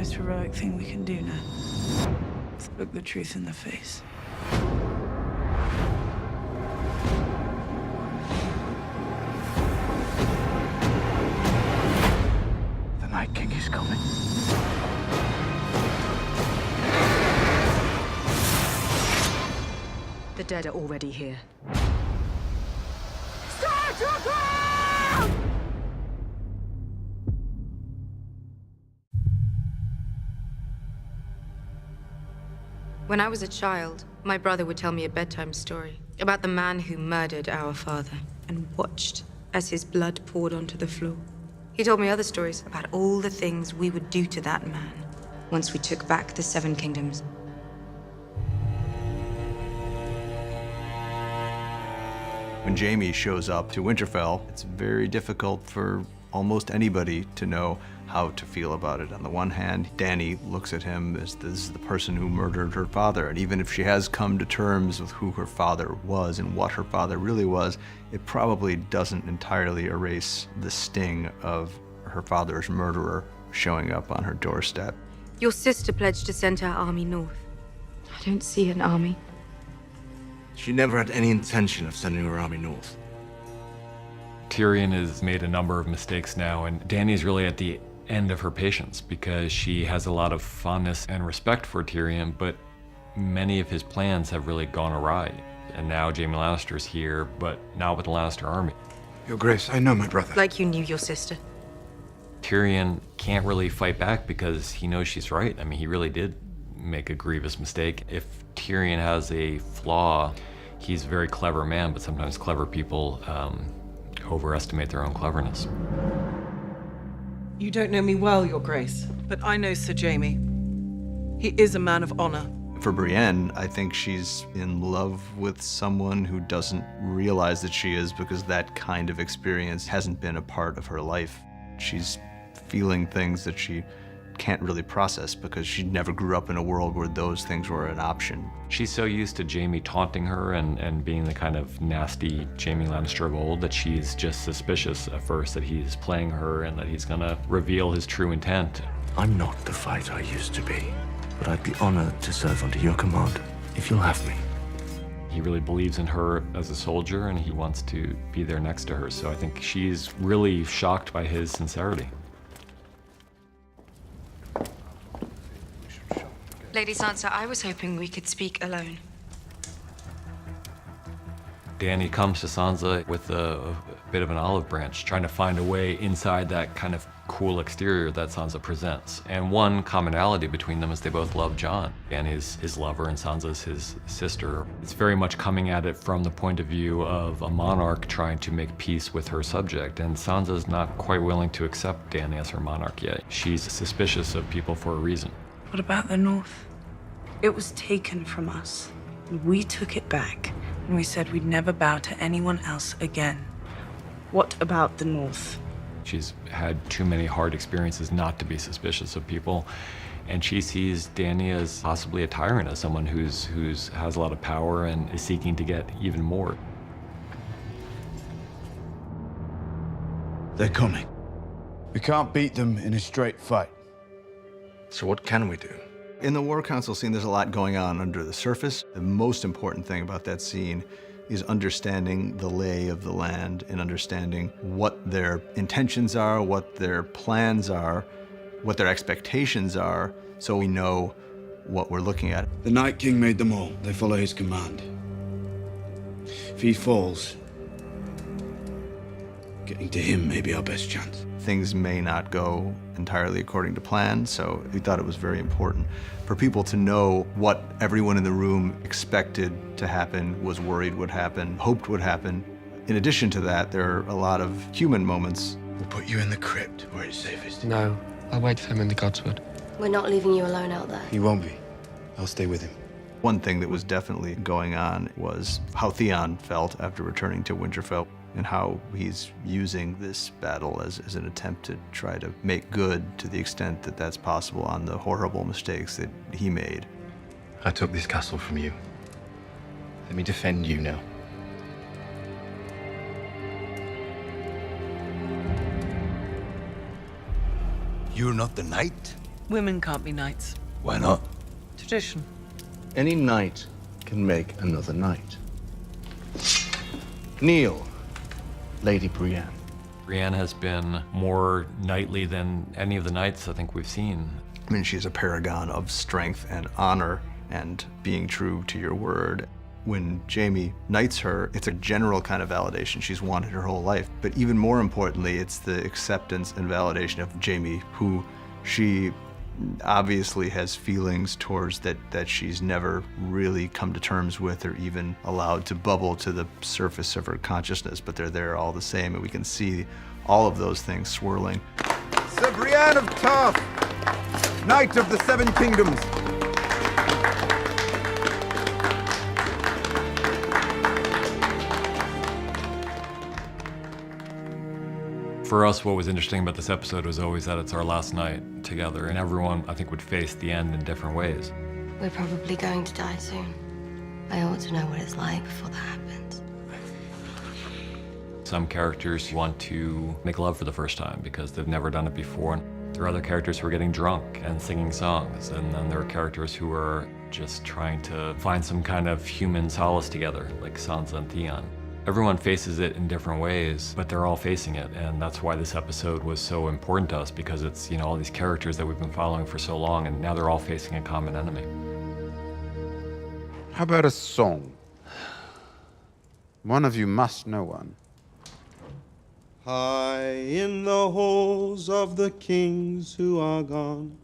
most heroic thing we can do now. Is look the truth in the face. The Night King is coming. The dead are already here. When I was a child, my brother would tell me a bedtime story about the man who murdered our father and watched as his blood poured onto the floor. He told me other stories about all the things we would do to that man once we took back the Seven Kingdoms. When Jaime shows up to Winterfell, it's very difficult for almost anybody to know how to feel about it. On the one hand, Dany looks at him as this is the person who murdered her father, and even if she has come to terms with who her father was and what her father really was, it probably doesn't entirely erase the sting of her father's murderer showing up on her doorstep. Your sister pledged to send her army north. I don't see an army. She never had any intention of sending her army north. Tyrion has made a number of mistakes now, and Dany's really at the end of her patience because she has a lot of fondness and respect for Tyrion, but many of his plans have really gone awry. And now Jaime Lannister's here, but not with the Lannister army. Your Grace, I know my brother. Like you knew your sister. Tyrion can't really fight back because he knows she's right. I mean, he really did make a grievous mistake. If Tyrion has a flaw, he's a very clever man, but sometimes clever people overestimate their own cleverness. You don't know me well, Your Grace, but I know Sir Jaime. He is a man of honor. For Brienne, I think she's in love with someone who doesn't realize that she is because that kind of experience hasn't been a part of her life. She's feeling things that she can't really process because she never grew up in a world where those things were an option. She's so used to Jaime taunting her and being the kind of nasty Jaime Lannister of old that she's just suspicious at first that he's playing her and that he's gonna reveal his true intent. I'm not the fighter I used to be, but I'd be honored to serve under your command, if you'll have me. He really believes in her as a soldier and he wants to be there next to her, so I think she's really shocked by his sincerity. Lady Sansa, I was hoping we could speak alone. Dany comes to Sansa with a bit of an olive branch, trying to find a way inside that kind of cool exterior that Sansa presents. And one commonality between them is they both love Jon. Dany's his lover and Sansa's his sister. It's very much coming at it from the point of view of a monarch trying to make peace with her subject. And Sansa's not quite willing to accept Dany as her monarch yet. She's suspicious of people for a reason. What about the North? It was taken from us. We took it back, and we said we'd never bow to anyone else again. What about the North? She's had too many hard experiences not to be suspicious of people, and she sees Dany as possibly a tyrant, as someone who's has a lot of power and is seeking to get even more. They're coming. We can't beat them in a straight fight. So what can we do? In the War Council scene, there's a lot going on under the surface. The most important thing about that scene is understanding the lay of the land and understanding what their intentions are, what their plans are, what their expectations are, so we know what we're looking at. The Night King made them all. They follow his command. If he falls, getting to him may be our best chance. Things may not go entirely according to plan, so we thought it was very important for people to know what everyone in the room expected to happen, was worried would happen, hoped would happen. In addition to that, there are a lot of human moments. We'll put you in the crypt where it's safest. No, I'll wait for him in the Godswood. We're not leaving you alone out there. He won't be. I'll stay with him. One thing that was definitely going on was how Theon felt after returning to Winterfell and how he's using this battle as an attempt to try to make good to the extent that that's possible on the horrible mistakes that he made. I took this castle from you. Let me defend you now. You're not the knight? Women can't be knights. Why not? Tradition. Any knight can make another knight. Kneel, Lady Brienne. Brienne has been more knightly than any of the knights I think we've seen. I mean, she's a paragon of strength and honor and being true to your word. When Jaime knights her, it's a general kind of validation she's wanted her whole life. But even more importantly, it's the acceptance and validation of Jaime, who she obviously has feelings towards that she's never really come to terms with or even allowed to bubble to the surface of her consciousness, but they're there all the same, and we can see all of those things swirling. Sir Brienne of Tarth, Knight of the Seven Kingdoms. For us, what was interesting about this episode was always that it's our last night together, and everyone, I think, would face the end in different ways. We're probably going to die soon. I ought to know what it's like before that happens. Some characters want to make love for the first time because they've never done it before. There are other characters who are getting drunk and singing songs, and then there are characters who are just trying to find some kind of human solace together, like Sansa and Theon. Everyone faces it in different ways, but they're all facing it, and that's why this episode was so important to us, because it's, you know, all these characters that we've been following for so long, and now they're all facing a common enemy. How about a song? One of you must know one. High in the halls of the kings who are gone,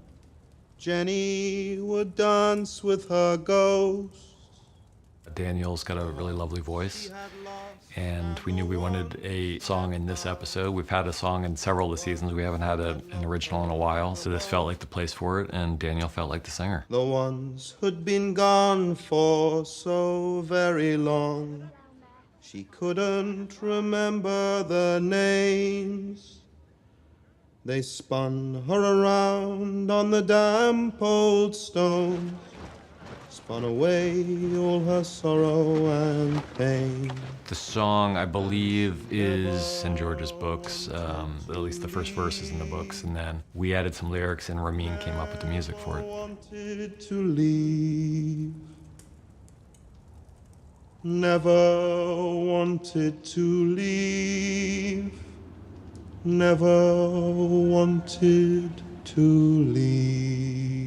Jenny would dance with her ghost. Daniel's got a really lovely voice, and we knew we wanted a song in this episode. We've had a song in several of the seasons. We haven't had an original in a while, so this felt like the place for it, and Daniel felt like the singer. The ones who'd been gone for so very long, she couldn't remember their names. They spun her around on the damp old stones, spun away all her sorrow and pain. The song, I believe, is in George's books, at least the first verse is in the books, and then we added some lyrics and Ramin came up with the music for it. Wanted to leave, never wanted to leave, never wanted to leave.